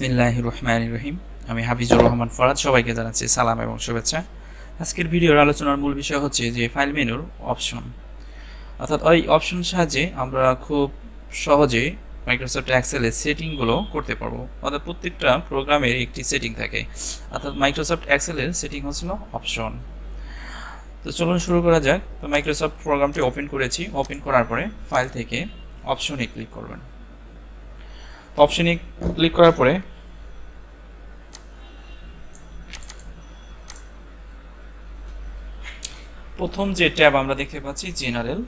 বিসমিল্লাহির রহমানির রহিম। আমি হাফিজুর রহমান ফরাদ। সবাইকে জানাচ্ছি সালাম এবং শুভেচ্ছা। আজকের ভিডিওর আলোচনার মূল বিষয় হচ্ছে যে ফাইল মেনুর অপশন, অর্থাৎ ওই অপশনের সাহায্যে আমরা খুব সহজে মাইক্রোসফট এক্সেলের সেটিংগুলো করতে পারবো। অর্থাৎ প্রত্যেকটা প্রোগ্রামের একটি সেটিং থাকে, অর্থাৎ মাইক্রোসফট এক্সেলের সেটিং হচ্ছিল অপশন। তো চলুন শুরু করা যাক। তো মাইক্রোসফট প্রোগ্রামটি ওপেন করেছি। ওপেন করার পরে ফাইল থেকে অপশনে ক্লিক করবেন। অপশনে ক্লিক করার পরে প্রথম যে ট্যাব আমরা দেখতে পাচ্ছি জেনারেল।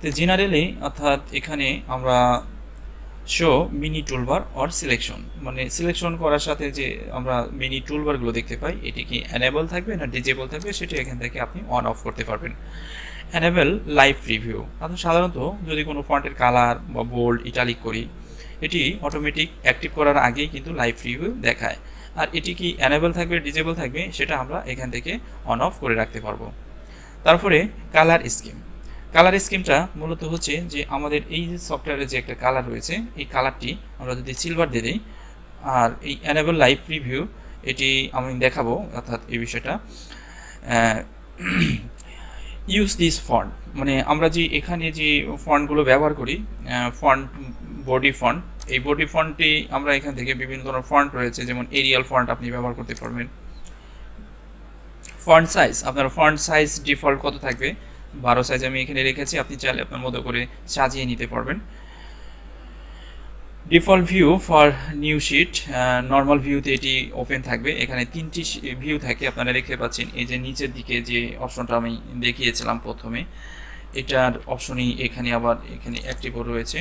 তো জেনারেলে অর্থাৎ এখানে আমরা show mini toolbar or selection, মানে সিলেকশন করার সাথে যে আমরা মিনি টুলবারগুলো দেখতে পাই, এটি কি এনেবল থাকবে না ডিজেবল থাকবে সেটি এখান থেকে আপনি অন অফ করতে পারবেন। এনেবল লাইভ প্রিভিউ, অর্থাৎ সাধারণত যদি কোনো ফন্টের কালার বা বোল্ড ইটালিক করি, এটি অটোমেটিক অ্যাক্টিভ করার আগেই কিন্তু লাইভ প্রিভিউ দেখায়। আর এটি কি এনেবল থাকবে ডিজেবল থাকবে সেটা আমরা এখান থেকে অন অফ করে রাখতে পারবো। তারপরে কালার স্কিম। কালার স্কিমটা মূলত হচ্ছে যে আমাদের এই যে সফটওয়্যারে যে একটা কালার রয়েছে, এই কালারটি আমরা যদি সিলভার দিয়ে দিই, আর এই এনেবল লাইভ প্রিভিউ এটি আমি দেখাবো, অর্থাৎ এই বিষয়টা ইউজ দিস ফন্ট, মানে আমরা যে এখানে যে ফন্টগুলো ব্যবহার করি, ফন্ট বডি ফন্ট, এই বডি ফন্টটি আমরা এখান থেকে বিভিন্ন ধরনের ফন্ট রয়েছে, যেমন এরিয়াল ফন্ট আপনি ব্যবহার করতে পারবেন। ফন্ট সাইজ, আপনার ফন্ট সাইজ ডিফল্ট কত থাকবে, 12 সাইজ আমি এখানে রেখেছি, আপনি চাইলে আপনার মতো করে সাজিয়ে নিতে পারবেন। Default view for new sheet, normal ভিউতে এটি ওপেন থাকবে। এখানে 3টি ভিউ থাকে, আপনারা দেখতে পাচ্ছেন এই যে নিচের দিকে যে অপশনটা আমি দেখিয়েছিলাম প্রথমে, এটার অপশনই এখানে আবার এখানে অ্যাক্টিভও রয়েছে।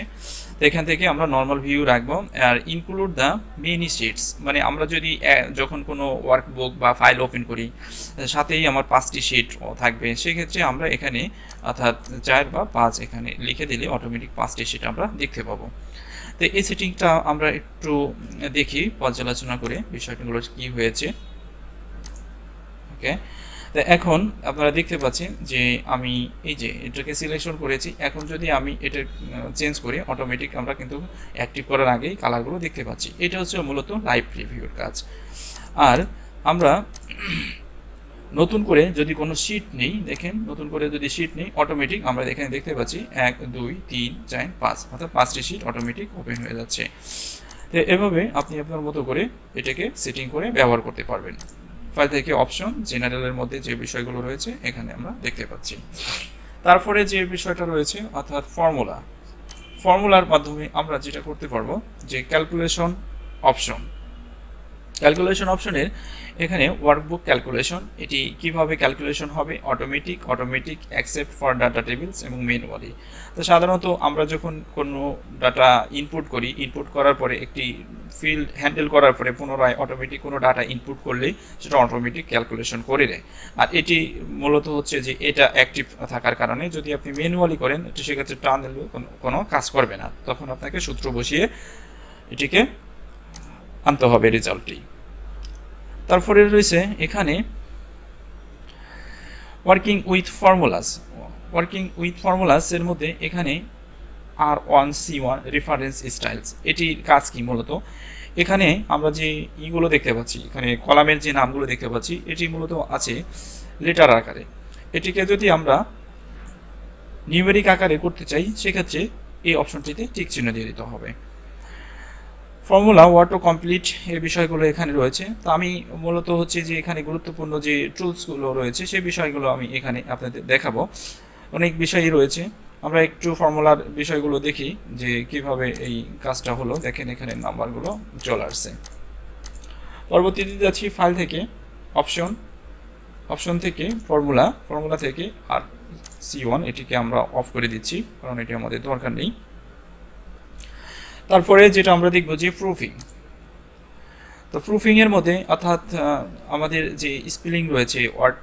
তো এখান থেকে আমরা নর্মাল ভিউ রাখবো। আর ইনক্লুড দ্য মেনি শিটস, মানে আমরা যদি যখন কোনো ওয়ার্কবুক বা ফাইল ওপেন করি, সাথেই আমার 5টি শিট থাকবে, সেক্ষেত্রে আমরা এখানে অর্থাৎ 4 বা 5 এখানে লিখে দিলে অটোমেটিক 5টি শিট আমরা দেখতে পাবো। তো এই সেটিংটা আমরা একটু দেখি পর্যালোচনা করে বিষয়গুলো কি হয়েছে। ওকে, তো এখন আপনারা দেখতে পাচ্ছেন যে আমি এই যে এটাকে সিলেকশন করেছি। এখন যদি আমি এটা চেঞ্জ করি, অটোমেটিক আমরা কিন্তু অ্যাক্টিভ করার আগেই কালারগুলো দেখতে পাচ্ছি। এটা হচ্ছে মূলত লাইভ প্রিভিউর কাজ। আর আমরা নতুন করে যদি কোনো শিট নেই, দেখেন নতুন করে যদি শিট নেই, অটোমেটিক আমরা এখানে দেখতে পাচ্ছি 1 2 3 4 5, অর্থাৎ 5টি শিট অটোমেটিক ওপেন হয়ে যাচ্ছে। তো এভাবে আপনি আপনার মতো করে এটাকে সেটিং করে ব্যবহার করতে পারবেন। ফাইল থেকে অপশন জেনারেলের মধ্যে যে বিষয়গুলো রয়েছে এখানে আমরা দেখতে পাচ্ছি। তারপরে যে বিষয়টা রয়েছে অর্থাৎ ফর্মুলা, ফর্মুলার মাধ্যমে আমরা যেটা করতে পারবো যে ক্যালকুলেশন অপশন। ক্যালকুলেশন অপশনের এখানে ওয়ার্কবুক ক্যালকুলেশন, এটি কিভাবে ক্যালকুলেশন হবে, automatic accept for data tables এবং ম্যানুয়ালি। তো সাধারণত আমরা যখন কোনো ডাটা ইনপুট করি, ইনপুট করার পরে একটি ফিল্ড হ্যান্ডেল করার পরে পুনরায় অটোমেটিক কোনো ডাটা ইনপুট করলেই সেটা অটোমেটিক ক্যালকুলেশন করে দেয়। আর এটি মূলত হচ্ছে যে এটা অ্যাক্টিভ থাকার কারণে যদি আপনি ম্যানুয়ালি করেন তো সেক্ষেত্রে টান দিলেও কোনো কাজ করবে না, তখন আপনাকে সূত্র বসিয়ে এটিকে আনতে হবে রেজাল্টটি। তারপরে রয়েছে এখানে working with formulas. Working with formulas এর মধ্যে এখানে R1C1 রেফারেন্স স্টাইলস, এটির কাজ কি মূলত, এখানে আমরা যে ইগুলো দেখতে পাচ্ছি, এখানে কলামের যে নামগুলো দেখতে পাচ্ছি, এটি মূলত আছে লেটার আকারে। এটিকে যদি আমরা নিউমেরিক আকারে করতে চাই, সেক্ষেত্রে এই অপশনটিতে টিক চিহ্ন দিয়ে দিতে হবে। ফর্মুলা অটো কমপ্লিট এই বিষয়গুলো এখানে রয়েছে। তো আমি মূলত হচ্ছে যে এখানে গুরুত্বপূর্ণ যে টুলসগুলো রয়েছে সেই বিষয়গুলো আমি এখানে আপনাদের দেখাবো। অনেক বিষয়ই রয়েছে, আমরা একটু ফর্মুলার বিষয়গুলো দেখি যে কিভাবে এই কাজটা হলো। দেখেন এখানে নাম্বারগুলো চলে আসছে। পরবর্তীতে যাচ্ছি ফাইল থেকে অপশন, অপশন থেকে ফর্মুলা থেকে R1C1 এটিকে আমরা অফ করে দিচ্ছি, কারণ এটি আমাদের দরকার নেই। তারপরে যেটা আমরা দেখব যে প্রুফিং। তো প্রুফিং এর মধ্যে অর্থাৎ আমাদের যে স্পেলিং রয়েছে, ওয়ার্ড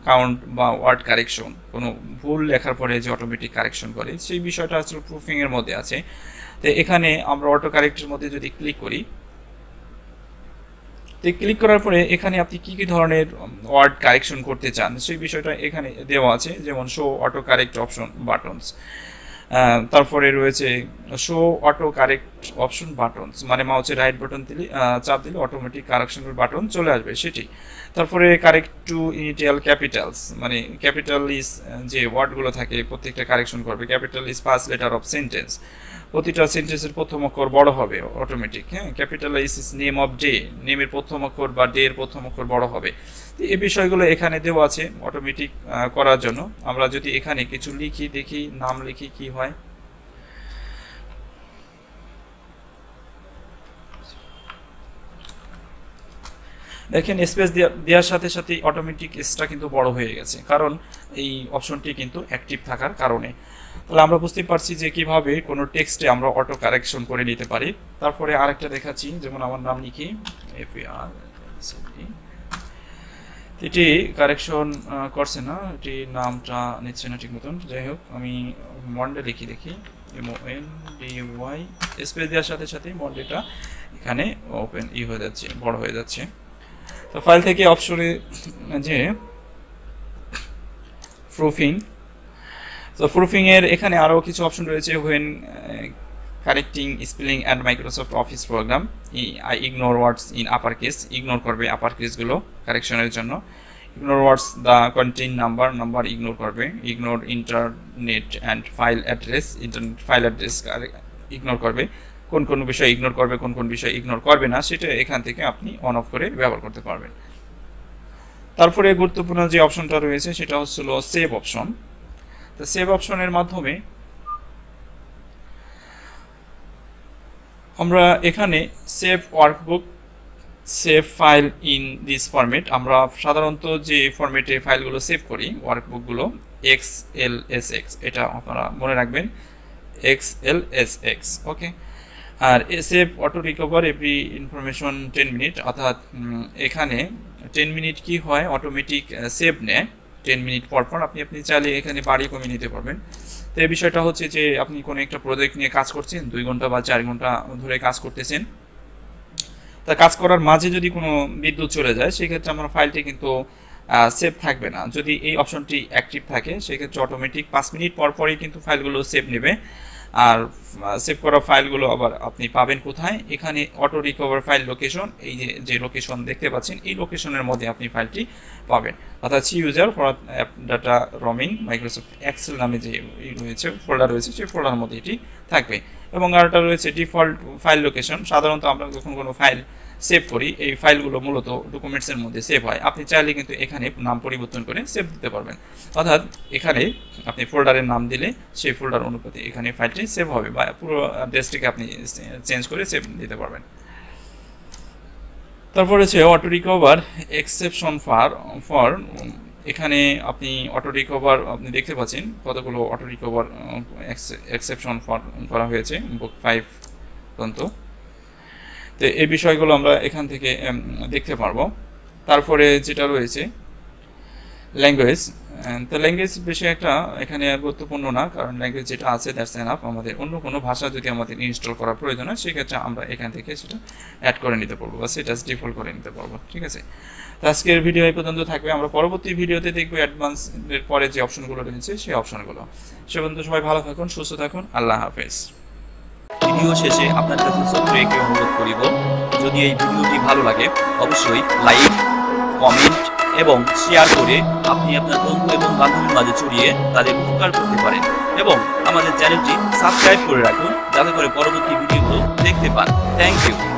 কাউন্ট বা ওয়ার্ড কারেকশন, কোনো ভুল লেখার পরে যে অটোমেটিক কারেকশন করে, সেই বিষয়টা আসলে প্রুফিং এর মধ্যে আছে। তো এখানে আমরা অটো কারেক্টের মধ্যে যদি ক্লিক করি, তো ক্লিক করার পরে এখানে আপনি কি কি ধরনের ওয়ার্ড কারেকশন করতে চান সেই বিষয়টা এখানে দেওয়া আছে, যেমন show auto correct option buttons, তারপরে রয়েছে show auto correct option buttons, মানে মাউসের রাইট বাটন দিলে চাপ দিলে অটোমেটিক কারেকশনের বাটন চলে আসবে সেটি। তারপরে কারেক্ট টু ইনিশিয়াল ক্যাপিটালস, মানে ক্যাপিটাল ইজ যে ওয়ার্ডগুলো থাকে প্রত্যেকটা কারেকশন করবে। Capital is first letter of sentence, প্রতিটা সেন্টেন্সের প্রথম অক্ষর বড় হবে অটোমেটিক। হ্যাঁ, capital is name of day, নেমের প্রথম অক্ষর বা ডে এর প্রথম অক্ষর বড় হবে। তো এই বিষয়গুলো এখানে দেওয়া আছে অটোমেটিক করার জন্য। আমরা যদি এখানে কিছু লিখি, দেখি নাম লিখি কি হয়। দেখেন স্পেস দেওয়ার সাথে সাথে অটোমেটিক এসটা কিন্তু বড় হয়ে গেছে, কারণ এই অপশনটি কিন্তু অ্যাক্টিভ থাকার কারণে। তাহলে আমরা বুঝতে পারছি যে কিভাবে কোনো টেক্সটে আমরা অটো কারেকশন করে নিতে পারি। তারপরে আরেকটা দেখাচ্ছি, যেমন আমার নাম লিখি FAR, এটি কারেকশন করছে না, এটি নামটা নিচ্ছে না ঠিক মতন। যাই হোক, আমি মন্ডে লিখি, দেখি MONDY, স্পেস দেওয়ার সাথে সাথে মন্ডেটা এখানে ওপেন হয়ে যাচ্ছে, বড় হয়ে যাচ্ছে। তো ফাইল থেকে অপশনে যে প্রুফিং, তো প্রুফিং এর এখানে আরও কিছু অপশন রয়েছে। When correcting spelling and Microsoft Office program, I ignore words in upper case, ignore করবে আপার কেসগুলো কারেকশনের জন্য। Ignore words that contain number, number ignore করবে। Ignore internet and file address, internet file address ignore করবে। কোন কোন বিষয় ignore করবে, কোন কোন বিষয় ইগনোর করবে না, সেটা এখান থেকে আপনি অন অফ করে ব্যবহার করতে পারবেন। তারপরে গুরুত্বপূর্ণ যে অপশনটা রয়েছে সেটা হচ্ছিল সেভ অপশন। তো সেভ অপশনের মাধ্যমে আমরা এখানে save workbook, save file in this format, আমরা সাধারণত যে ফরম্যাটে ফাইলগুলো সেভ করি ওয়ার্কবুকগুলো XLSX, এটা আপনারা মনে রাখবেন XLSX। ওকে, আর save auto recover every information 10 minute, অর্থাৎ এখানে 10 মিনিট কি হয় অটোমেটিক সেভ নেয় 10 মিনিট পর পর। আপনি চাইলে এখানে বাড়িয়ে কমিয়ে নিতে পারবেন। তো এই বিষয়টা হচ্ছে যে আপনি কোনো একটা প্রজেক্ট নিয়ে কাজ করছেন, 2 ঘন্টা বা 4 ঘন্টা ধরে কাজ করতেছেন, তা কাজ করার মাঝে যদি কোনো বিদ্যুৎ চলে যায় সেক্ষেত্রে আমার ফাইলটি কিন্তু সেভ থাকবে না। যদি এই অপশনটি অ্যাক্টিভ থাকে সেক্ষেত্রে অটোমেটিক 5 মিনিট পর পরই কিন্তু ফাইলগুলো সেভ নেবে। আর সেভ করা ফাইলগুলো আবার আপনি পাবেন কোথায়, এখানে অটো রিকভার ফাইল লোকেশন, এই যে লোকেশন দেখতে পাচ্ছেন এই লোকেশনের মধ্যে আপনি ফাইলটি পাবেন। অর্থাৎ user for app data roaming Microsoft Excel নামে যে রয়েছে ফোল্ডার রয়েছে সেই ফোল্ডারের মধ্যে এটি থাকবে। এবং আরেকটা রয়েছে ডিফল্ট ফাইল লোকেশন। সাধারণত আমরা যখন কোনো ফাইল সেভ করি এই ফাইলগুলো মূলত ডকুমেন্টসের মধ্যে সেভ হয়, আপনি চাইলে কিন্তু এখানে নাম পরিবর্তন করে সেভ দিতে পারবেন। অর্থাৎ এখানে আপনি ফোল্ডারের নাম দিলে সেই ফোল্ডার অনুপাতে এখানে ফাইলটি সেভ হবে, বা পুরো অ্যাড্রেসটিকে আপনি চেঞ্জ করে সেভ দিতে পারবেন। তারপর হচ্ছে অটো রিকভার এক্সেপশন ফর, এখানে আপনি অটো রিকভার আপনি দেখতে পাচ্ছেন কতগুলো অটো রিকভার এক্সেপশন ফর করা হয়েছে বুক 5 পর্যন্ত। তো এই বিষয়গুলো আমরা এখান থেকে দেখতে পারবো। তারপরে যেটা রয়েছে ল্যাঙ্গুয়েজ, তো ল্যাঙ্গুয়েজ বেশি একটা এখানে গুরুত্বপূর্ণ না, কারণ ল্যাঙ্গুয়েজ যেটা আছে দ্যাটস এনাফ। আমাদের অন্য কোনো ভাষা যদি আমাদের ইনস্টল করা প্রয়োজন হয় সেক্ষেত্রে আমরা এখান থেকে সেটা অ্যাড করে নিতে পারবো বা সেটা ডিফল্ট করে নিতে পারবো। ঠিক আছে, তো আজকের ভিডিও এই পর্যন্ত থাকবে। আমরা পরবর্তী ভিডিওতে দেখবো অ্যাডভান্সের পরে যে অপশনগুলো রয়েছে সেই অপশনগুলো। সে পর্যন্ত সবাই ভালো থাকুন, সুস্থ থাকুন, আল্লাহ হাফেজ। ভিডিও শেষে আপনার কাছে ছোট্ট একটি অনুরোধ করিব, যদি এই ভিডিওটি ভালো লাগে অবশ্যই লাইক, কমেন্ট এবং শেয়ার করে আপনি আপনার বন্ধু এবং বান্ধবীর মাঝে ছড়িয়ে তাদের উপকার করতে পারেন, এবং আমাদের চ্যানেলটি সাবস্ক্রাইব করে রাখুন যাতে করে পরবর্তী ভিডিওগুলো দেখতে পান। Thank you.